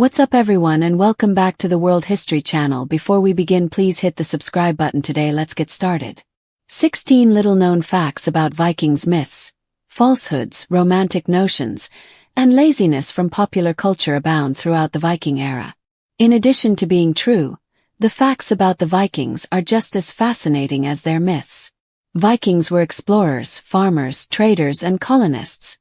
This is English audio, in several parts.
What's up everyone and welcome back to the World History Channel. Before we begin, please hit the subscribe button today. Let's get started. 16 little known facts about Vikings myths, falsehoods, romantic notions, and laziness from popular culture abound throughout the Viking era. In addition to being true, the facts about the Vikings are just as fascinating as their myths. Vikings were explorers, farmers, traders, and colonists,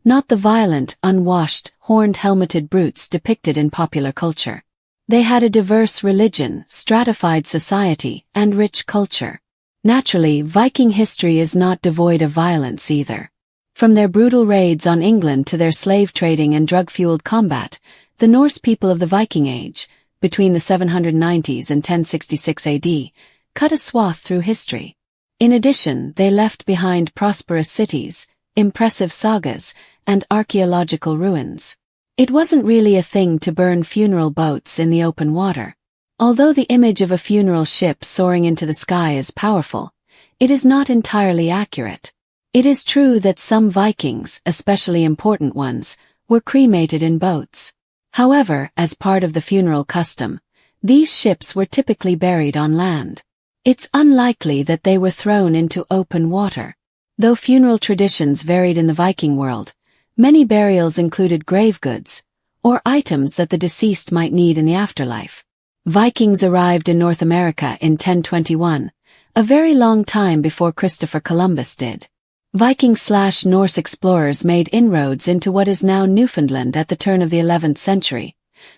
not the violent, unwashed, horned-helmeted brutes depicted in popular culture. They had a diverse religion, stratified society, and rich culture. Naturally, Viking history is not devoid of violence either. From their brutal raids on England to their slave trading and drug-fueled combat, the Norse people of the Viking Age, between the 790s and 1066 AD, cut a swath through history. In addition, they left behind prosperous cities, impressive sagas, and archaeological ruins. It wasn't really a thing to burn funeral boats in the open water. Although the image of a funeral ship soaring into the sky is powerful, it is not entirely accurate. It is true that some Vikings, especially important ones, were cremated in boats. However, as part of the funeral custom, these ships were typically buried on land. It's unlikely that they were thrown into open water. Though funeral traditions varied in the Viking world, many burials included grave goods, or items that the deceased might need in the afterlife. Vikings arrived in North America in 1021, a very long time before Christopher Columbus did. Viking/Norse explorers made inroads into what is now Newfoundland at the turn of the 11th century,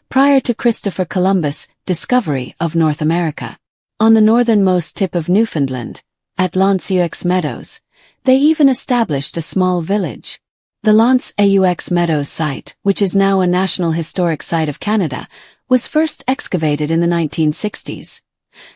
prior to Christopher Columbus' discovery of North America. On the northernmost tip of Newfoundland, at L'Anse-aux Meadows, they even established a small village. The L'Anse-aux Meadows site, which is now a National Historic Site of Canada, was first excavated in the 1960s.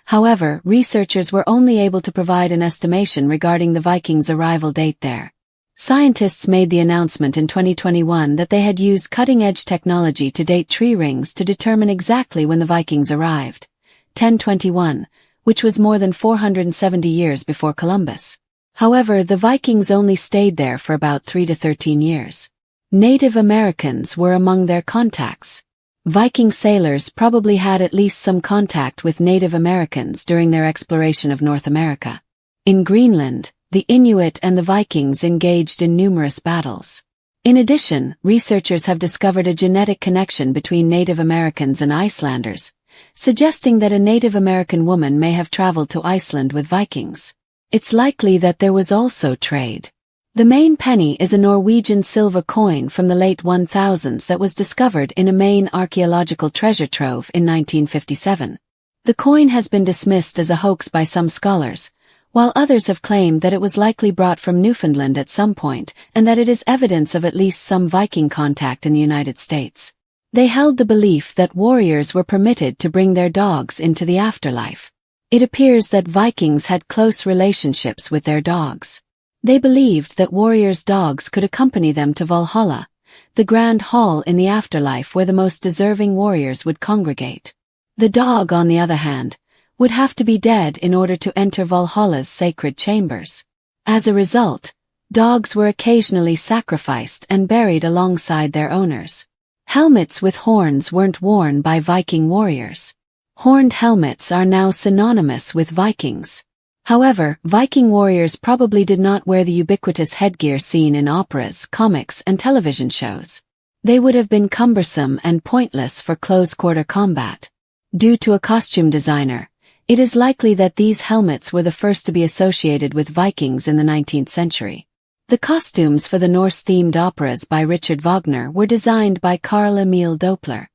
However, researchers were only able to provide an estimation regarding the Vikings' arrival date there. Scientists made the announcement in 2021 that they had used cutting-edge technology to date tree rings to determine exactly when the Vikings arrived. 1021, which was more than 470 years before Columbus. However, the Vikings only stayed there for about 3 to 13 years. Native Americans were among their contacts. Viking sailors probably had at least some contact with Native Americans during their exploration of North America. In Greenland, the Inuit and the Vikings engaged in numerous battles. In addition, researchers have discovered a genetic connection between Native Americans and Icelanders, suggesting that a Native American woman may have traveled to Iceland with Vikings. It's likely that there was also trade. The main penny is a Norwegian silver coin from the late 1000s that was discovered in a Maine archaeological treasure trove in 1957. The coin has been dismissed as a hoax by some scholars, while others have claimed that it was likely brought from Newfoundland at some point and that it is evidence of at least some Viking contact in the United States. They held the belief that warriors were permitted to bring their dogs into the afterlife. It appears that Vikings had close relationships with their dogs. They believed that warriors' dogs could accompany them to Valhalla, the grand hall in the afterlife where the most deserving warriors would congregate. The dog, on the other hand, would have to be dead in order to enter Valhalla's sacred chambers. As a result, dogs were occasionally sacrificed and buried alongside their owners. Helmets with horns weren't worn by Viking warriors. Horned helmets are now synonymous with Vikings. However, Viking warriors probably did not wear the ubiquitous headgear seen in operas, comics, and television shows. They would have been cumbersome and pointless for close-quarter combat. Due to a costume designer, it is likely that these helmets were the first to be associated with Vikings in the 19th century. The costumes for the Norse-themed operas by Richard Wagner were designed by Carl Emil Doppler.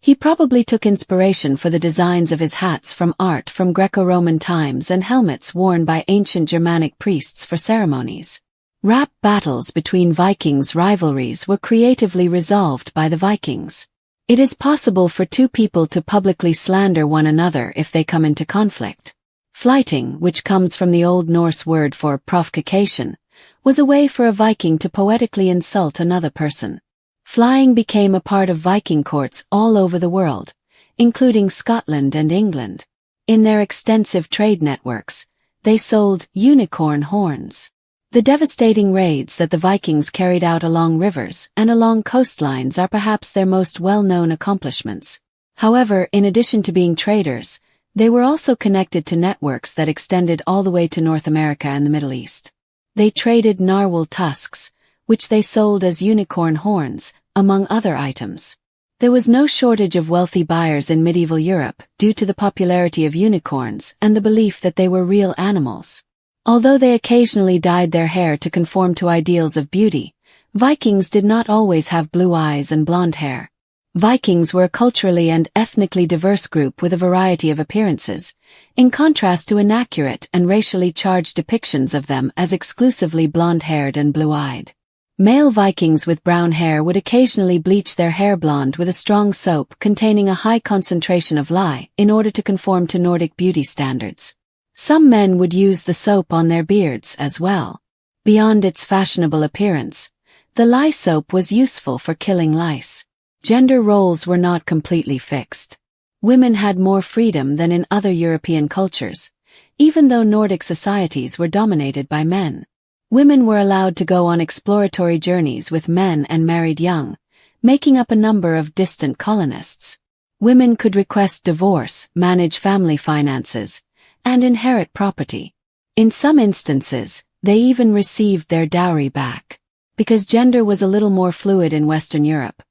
He probably took inspiration for the designs of his hats from art from Greco-Roman times and helmets worn by ancient Germanic priests for ceremonies. Rap battles between Vikings' rivalries were creatively resolved by the Vikings. It is possible for two people to publicly slander one another if they come into conflict. Flyting, which comes from the Old Norse word for provocation, was a way for a Viking to poetically insult another person. Flying became a part of Viking courts all over the world, including Scotland and England. In their extensive trade networks, they sold unicorn horns. The devastating raids that the Vikings carried out along rivers and along coastlines are perhaps their most well-known accomplishments. However, in addition to being traders, they were also connected to networks that extended all the way to North America and the Middle East. They traded narwhal tusks, which they sold as unicorn horns, among other items. There was no shortage of wealthy buyers in medieval Europe due to the popularity of unicorns and the belief that they were real animals. Although they occasionally dyed their hair to conform to ideals of beauty, Vikings did not always have blue eyes and blonde hair. Vikings were a culturally and ethnically diverse group with a variety of appearances, in contrast to inaccurate and racially charged depictions of them as exclusively blonde-haired and blue-eyed. Male Vikings with brown hair would occasionally bleach their hair blonde with a strong soap containing a high concentration of lye in order to conform to Nordic beauty standards. Some men would use the soap on their beards as well. Beyond its fashionable appearance, the lye soap was useful for killing lice. Gender roles were not completely fixed. Women had more freedom than in other European cultures, even though Nordic societies were dominated by men. Women were allowed to go on exploratory journeys with men and married young, making up a number of distant colonists. Women could request divorce, manage family finances, and inherit property. In some instances, they even received their dowry back. Because gender was a little more fluid in Western Europe,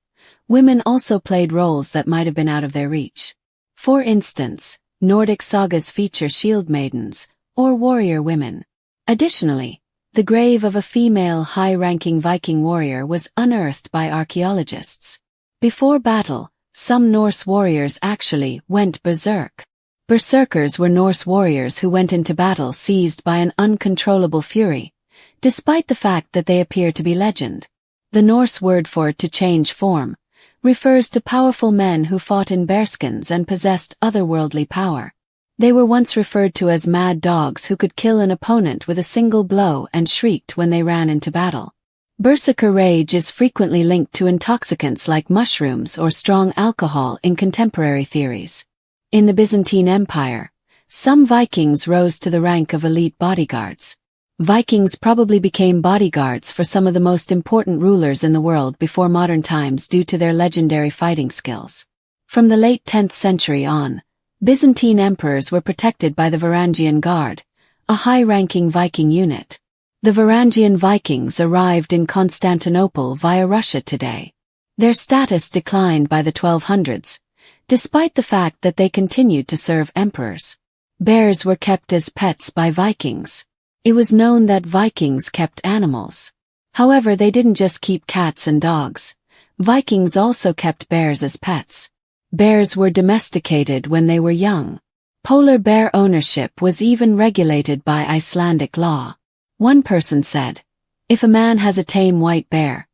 women also played roles that might have been out of their reach. For instance, Nordic sagas feature shield maidens, or warrior women. Additionally, the grave of a female high-ranking Viking warrior was unearthed by archaeologists. Before battle, some Norse warriors actually went berserk. Berserkers were Norse warriors who went into battle seized by an uncontrollable fury, despite the fact that they appear to be legend. The Norse word for to change form refers to powerful men who fought in bearskins and possessed otherworldly power. They were once referred to as mad dogs who could kill an opponent with a single blow and shrieked when they ran into battle. Berserker rage is frequently linked to intoxicants like mushrooms or strong alcohol in contemporary theories. In the Byzantine Empire, some Vikings rose to the rank of elite bodyguards. Vikings probably became bodyguards for some of the most important rulers in the world before modern times due to their legendary fighting skills. From the late 10th century on, Byzantine emperors were protected by the Varangian Guard, a high-ranking Viking unit. The Varangian Vikings arrived in Constantinople via Russia today. Their status declined by the 1200s, despite the fact that they continued to serve emperors. Bears were kept as pets by Vikings. It was known that Vikings kept animals. However, they didn't just keep cats and dogs. Vikings also kept bears as pets. Bears were domesticated when they were young. Polar bear ownership was even regulated by Icelandic law. One person said, "If a man has a tame white bear,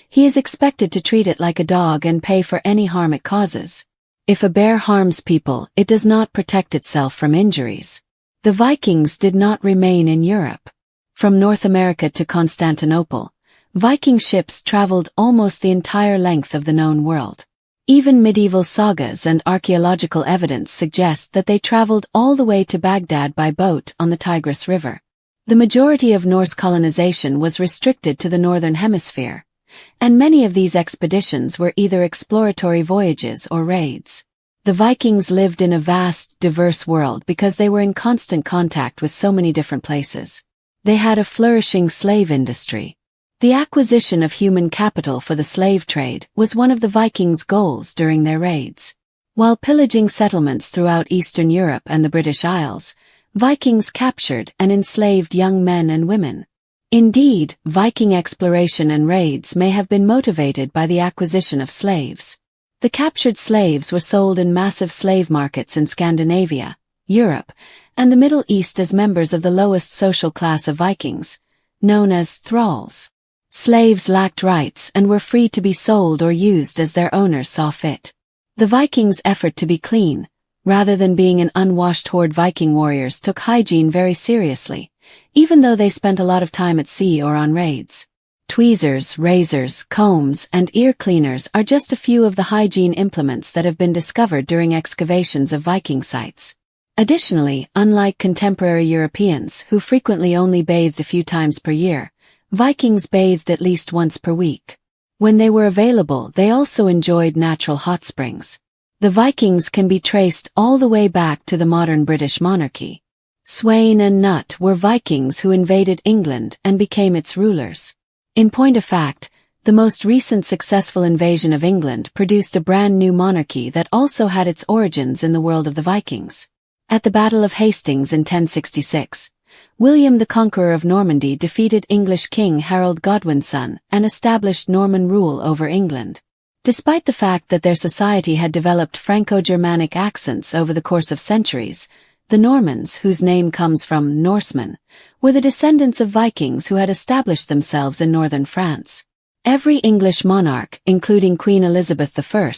he is expected to treat it like a dog and pay for any harm it causes. If a bear harms people, it does not protect itself from injuries." The Vikings did not remain in Europe. From North America to Constantinople, Viking ships traveled almost the entire length of the known world. Even medieval sagas and archaeological evidence suggest that they traveled all the way to Baghdad by boat on the Tigris River. The majority of Norse colonization was restricted to the northern hemisphere, and many of these expeditions were either exploratory voyages or raids. The Vikings lived in a vast, diverse world because they were in constant contact with so many different places. They had a flourishing slave industry. The acquisition of human capital for the slave trade was one of the Vikings' goals during their raids. While pillaging settlements throughout Eastern Europe and the British Isles, Vikings captured and enslaved young men and women. Indeed, Viking exploration and raids may have been motivated by the acquisition of slaves. The captured slaves were sold in massive slave markets in Scandinavia, Europe, and the Middle East as members of the lowest social class of Vikings, known as thralls. Slaves lacked rights and were free to be sold or used as their owners saw fit. The Vikings' effort to be clean, rather than being an unwashed horde Viking warriors, took hygiene very seriously, even though they spent a lot of time at sea or on raids. Tweezers, razors, combs, and ear cleaners are just a few of the hygiene implements that have been discovered during excavations of Viking sites. Additionally, unlike contemporary Europeans who frequently only bathed a few times per year, Vikings bathed at least once per week. When they were available, they also enjoyed natural hot springs. The Vikings can be traced all the way back to the modern British monarchy. Sweyn and Nut were Vikings who invaded England and became its rulers. In point of fact, the most recent successful invasion of England produced a brand new monarchy that also had its origins in the world of the Vikings. At the Battle of Hastings in 1066, William the Conqueror of Normandy defeated English King Harold Godwin's son and established Norman rule over England. Despite the fact that their society had developed Franco-Germanic accents over the course of centuries, the Normans, whose name comes from Norsemen, were the descendants of Vikings who had established themselves in northern France. Every English monarch, including Queen Elizabeth I,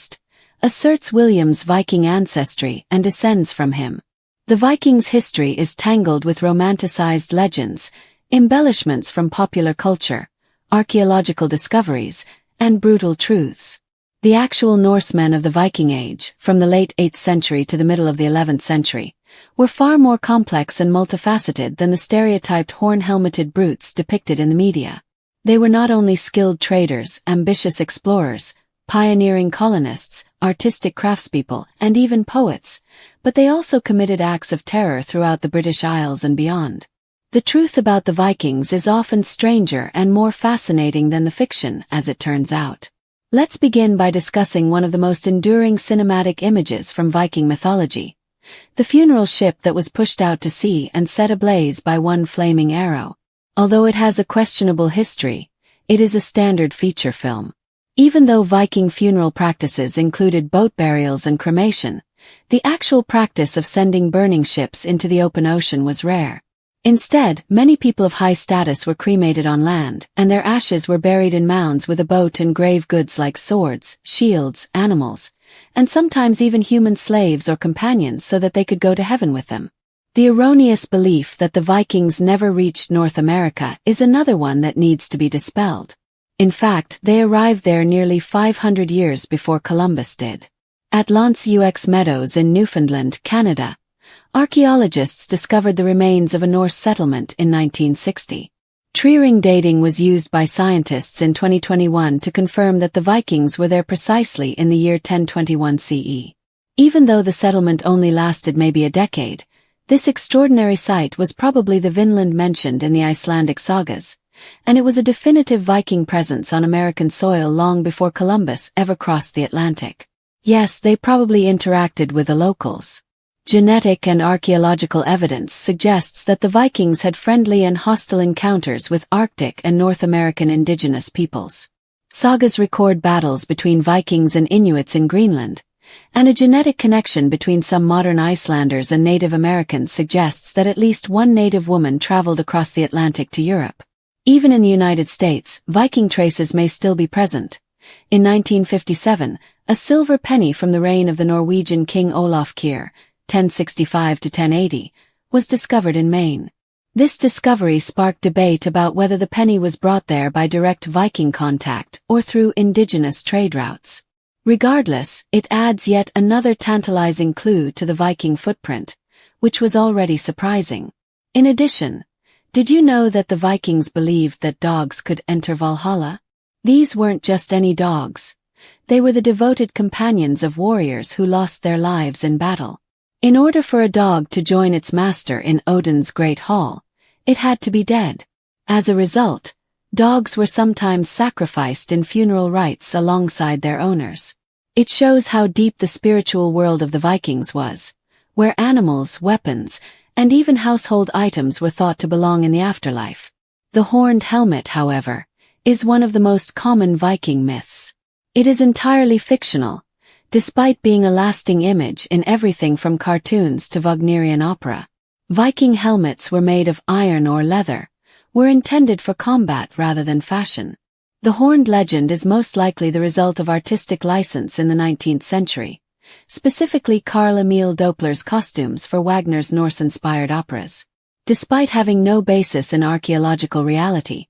asserts William's Viking ancestry and descends from him. The Vikings' history is tangled with romanticized legends, embellishments from popular culture, archaeological discoveries, and brutal truths. The actual Norsemen of the Viking Age, from the late 8th century to the middle of the 11th century, were far more complex and multifaceted than the stereotyped horn-helmeted brutes depicted in the media. They were not only skilled traders, ambitious explorers, pioneering colonists, artistic craftspeople, and even poets, but they also committed acts of terror throughout the British Isles and beyond. The truth about the Vikings is often stranger and more fascinating than the fiction, as it turns out. Let's begin by discussing one of the most enduring cinematic images from Viking mythology: the funeral ship that was pushed out to sea and set ablaze by one flaming arrow. Although it has a questionable history, it is a standard feature film. Even though Viking funeral practices included boat burials and cremation, the actual practice of sending burning ships into the open ocean was rare. Instead, many people of high status were cremated on land, and their ashes were buried in mounds with a boat and grave goods like swords, shields, animals, and sometimes even human slaves or companions so that they could go to heaven with them. The erroneous belief that the Vikings never reached North America is another one that needs to be dispelled. In fact, they arrived there nearly 500 years before Columbus did. At L'Anse aux Meadows in Newfoundland, Canada, archaeologists discovered the remains of a Norse settlement in 1960. Tree ring dating was used by scientists in 2021 to confirm that the Vikings were there precisely in the year 1021 CE. Even though the settlement only lasted maybe a decade, this extraordinary site was probably the Vinland mentioned in the Icelandic sagas, and it was a definitive Viking presence on American soil long before Columbus ever crossed the Atlantic. Yes, they probably interacted with the locals. Genetic and archaeological evidence suggests that the Vikings had friendly and hostile encounters with Arctic and North American indigenous peoples. Sagas record battles between Vikings and Inuits in Greenland, and a genetic connection between some modern Icelanders and Native Americans suggests that at least one Native woman traveled across the Atlantic to Europe. Even in the United States, Viking traces may still be present. In 1957, a silver penny from the reign of the Norwegian King Olaf Kyrre, 1065 to 1080, was discovered in Maine. This discovery sparked debate about whether the penny was brought there by direct Viking contact or through indigenous trade routes. Regardless, it adds yet another tantalizing clue to the Viking footprint, which was already surprising. In addition, did you know that the Vikings believed that dogs could enter Valhalla? These weren't just any dogs. They were the devoted companions of warriors who lost their lives in battle. In order for a dog to join its master in Odin's Great Hall, it had to be dead. As a result, dogs were sometimes sacrificed in funeral rites alongside their owners. It shows how deep the spiritual world of the Vikings was, where animals, weapons, and even household items were thought to belong in the afterlife. The horned helmet, however, is one of the most common Viking myths. It is entirely fictional, despite being a lasting image in everything from cartoons to Wagnerian opera. Viking helmets were made of iron or leather, were intended for combat rather than fashion. The horned legend is most likely the result of artistic license in the 19th century, specifically Carl Emil Doppler's costumes for Wagner's Norse-inspired operas. Despite having no basis in archaeological reality,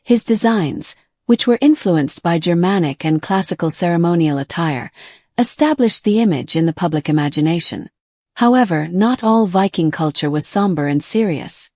his designs, which were influenced by Germanic and classical ceremonial attire, established the image in the public imagination. However, not all Viking culture was somber and serious.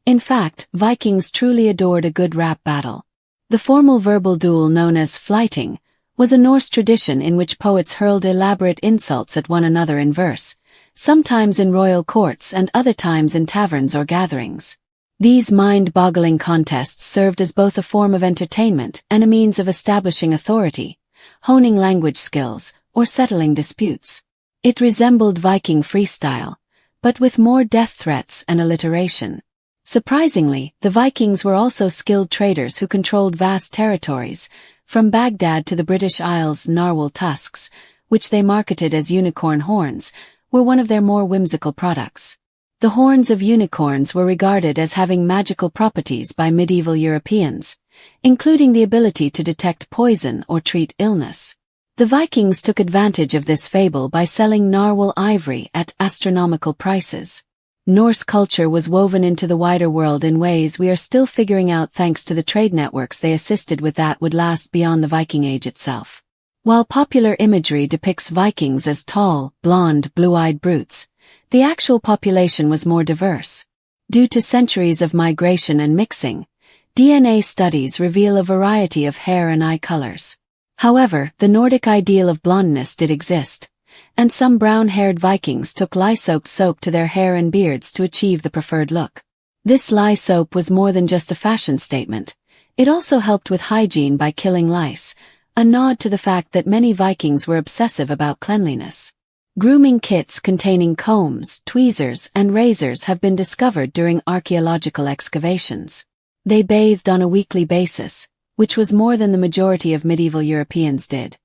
In fact, Vikings truly adored a good rap battle. The formal verbal duel known as flyting was a Norse tradition in which poets hurled elaborate insults at one another in verse, sometimes in royal courts and other times in taverns or gatherings. These mind-boggling contests served as both a form of entertainment and a means of establishing authority, honing language skills, or settling disputes. It resembled Viking freestyle, but with more death threats and alliteration. Surprisingly, the Vikings were also skilled traders who controlled vast territories, from Baghdad to the British Isles. Narwhal tusks, which they marketed as unicorn horns, were one of their more whimsical products. The horns of unicorns were regarded as having magical properties by medieval Europeans, including the ability to detect poison or treat illness. The Vikings took advantage of this fable by selling narwhal ivory at astronomical prices. Norse culture was woven into the wider world in ways we are still figuring out thanks to the trade networks they assisted with that would last beyond the Viking Age itself. While popular imagery depicts Vikings as tall, blonde, blue-eyed brutes, the actual population was more diverse. Due to centuries of migration and mixing, DNA studies reveal a variety of hair and eye colors. However, the Nordic ideal of blondness did exist, and some brown-haired Vikings took lye-soaked soap to their hair and beards to achieve the preferred look. This lye soap was more than just a fashion statement. It also helped with hygiene by killing lice, a nod to the fact that many Vikings were obsessive about cleanliness. Grooming kits containing combs, tweezers, and razors have been discovered during archaeological excavations. They bathed on a weekly basis, which was more than the majority of medieval Europeans did,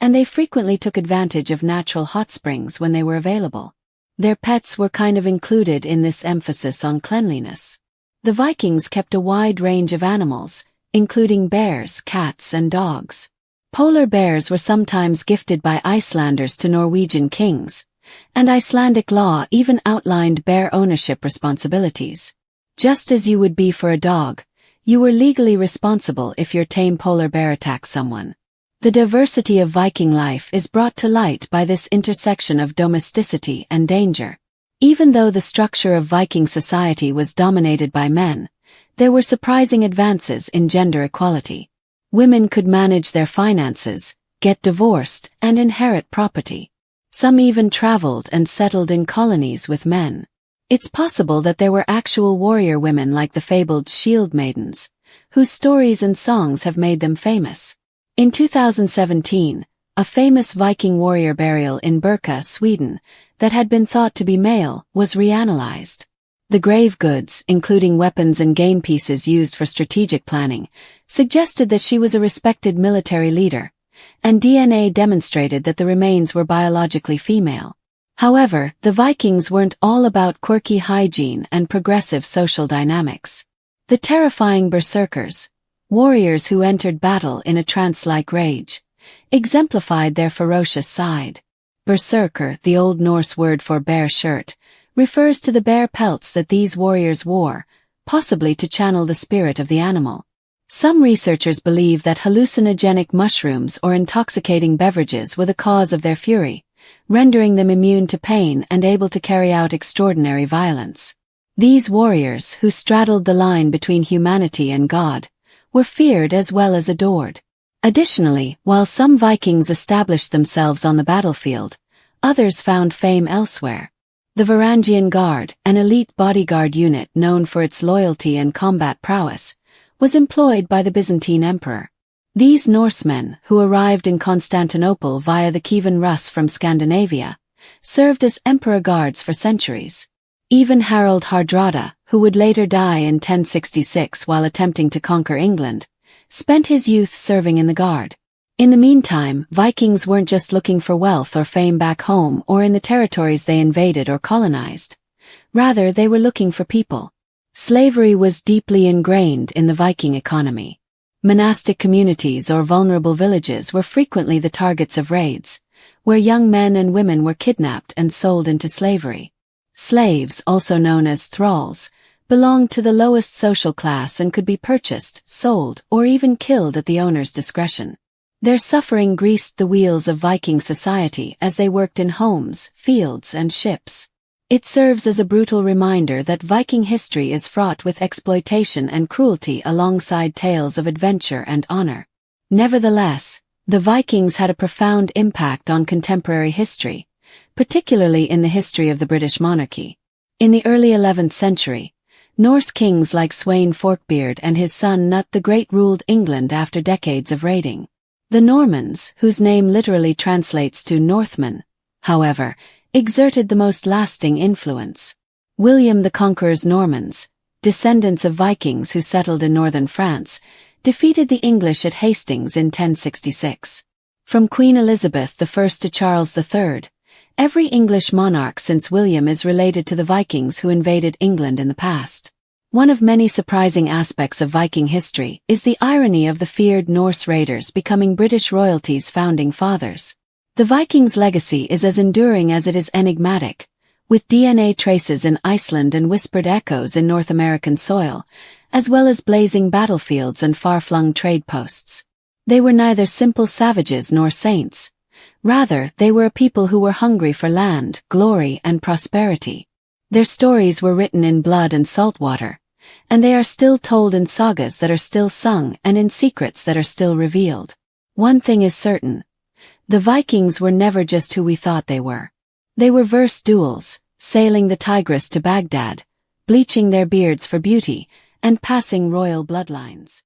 and they frequently took advantage of natural hot springs when they were available. Their pets were kind of included in this emphasis on cleanliness. The Vikings kept a wide range of animals, including bears, cats, and dogs. Polar bears were sometimes gifted by Icelanders to Norwegian kings, and Icelandic law even outlined bear ownership responsibilities. Just as you would be for a dog, you were legally responsible if your tame polar bear attacked someone. The diversity of Viking life is brought to light by this intersection of domesticity and danger. Even though the structure of Viking society was dominated by men, there were surprising advances in gender equality. Women could manage their finances, get divorced, and inherit property. Some even traveled and settled in colonies with men. It's possible that there were actual warrior women like the fabled shield maidens, whose stories and songs have made them famous. In 2017, a famous Viking warrior burial in Birka, Sweden, that had been thought to be male, was reanalyzed. The grave goods, including weapons and game pieces used for strategic planning, suggested that she was a respected military leader, and DNA demonstrated that the remains were biologically female. However, the Vikings weren't all about quirky hygiene and progressive social dynamics. The terrifying berserkers, warriors who entered battle in a trance-like rage, exemplified their ferocious side. Berserker, the Old Norse word for bear shirt, refers to the bear pelts that these warriors wore, possibly to channel the spirit of the animal. Some researchers believe that hallucinogenic mushrooms or intoxicating beverages were the cause of their fury, rendering them immune to pain and able to carry out extraordinary violence. These warriors, who straddled the line between humanity and God, were feared as well as adored. Additionally, while some Vikings established themselves on the battlefield, others found fame elsewhere. The Varangian Guard, an elite bodyguard unit known for its loyalty and combat prowess, was employed by the Byzantine emperor. These Norsemen, who arrived in Constantinople via the Kievan Rus from Scandinavia, served as emperor guards for centuries. Even Harald Hardrada, who would later die in 1066 while attempting to conquer England, spent his youth serving in the guard. In the meantime, Vikings weren't just looking for wealth or fame back home or in the territories they invaded or colonized. Rather, they were looking for people. Slavery was deeply ingrained in the Viking economy. Monastic communities or vulnerable villages were frequently the targets of raids, where young men and women were kidnapped and sold into slavery. Slaves, also known as thralls, belonged to the lowest social class and could be purchased, sold, or even killed at the owner's discretion. Their suffering greased the wheels of Viking society as they worked in homes, fields, and ships. It serves as a brutal reminder that Viking history is fraught with exploitation and cruelty alongside tales of adventure and honor. Nevertheless, the Vikings had a profound impact on contemporary history, particularly in the history of the British monarchy. In the early 11th century, Norse kings like Sweyn Forkbeard and his son Nut the Great ruled England after decades of raiding. The Normans, whose name literally translates to Northmen, however, exerted the most lasting influence. William the Conqueror's Normans, descendants of Vikings who settled in northern France, defeated the English at Hastings in 1066. From Queen Elizabeth I to Charles III, every English monarch since William is related to the Vikings who invaded England in the past. One of many surprising aspects of Viking history is the irony of the feared Norse raiders becoming British royalty's founding fathers. The Vikings' legacy is as enduring as it is enigmatic, with DNA traces in Iceland and whispered echoes in North American soil, as well as blazing battlefields and far-flung trade posts. They were neither simple savages nor saints. Rather, they were a people who were hungry for land, glory, and prosperity. Their stories were written in blood and salt water, and they are still told in sagas that are still sung and in secrets that are still revealed. One thing is certain. The Vikings were never just who we thought they were. They were verse duels, sailing the Tigris to Baghdad, bleaching their beards for beauty, and passing royal bloodlines.